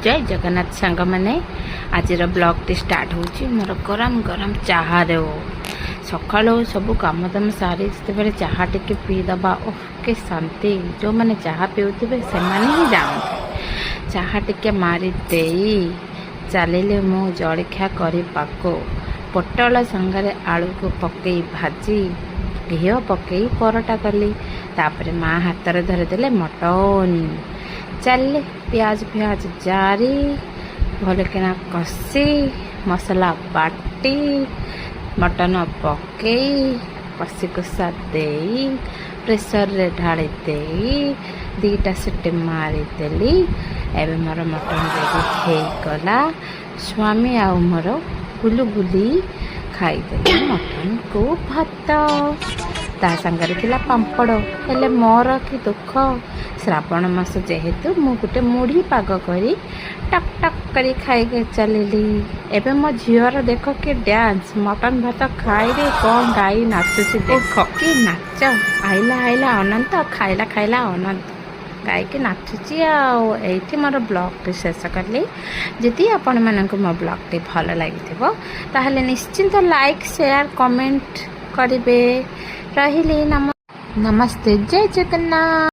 जय जगन्नाथ सांग मैंने आज ब्लॉग टी स्टार्ट हो मोर गरम गरम चाहा रे सका सब कम दाम सारी जिते चाहा टे पीदबा ओह के शांति जो मैंने चाहा पीउथिबे से माने ही जानते चाहा टे मारिदे चलिले मु जलखिया करको पोटल संगे आलू को पकई भाजी घी पकई परोटा कली तापर माँ हाथ में धरदे मटन चल प्याज प्याज जारी भलकिना कषी मसला बाटी मटन पकई कषी कुषा दे प्रेसर रे ढाली दे दीटा सीटी मारिदेली एवं मोर मटन रेडी होगला स्वामी आ मोर बुलु बुली खाईदे मटन को भात ता संगे थिला पांपड़ हेले मोर कि दुख श्रावण मास जेहेतु मु गोटे मुढ़ी पाग करी टक टक करी खाई चलिली एबे मो झीवर देख के डांस मटन भात खाई रे कौन गाई नाचुची देख कि नाच आइला आइला अनंत खाइला खाइला अनंत गाई के नाचुची आठी मोर ब्लॉग टी शेष कली जदि आपण मानक मो ब्लॉग टी भल लगी ताहले निश्चिंत लाइक शेयर कमेंट करिवे रहिली नमस्ते जय जगन्नाथ।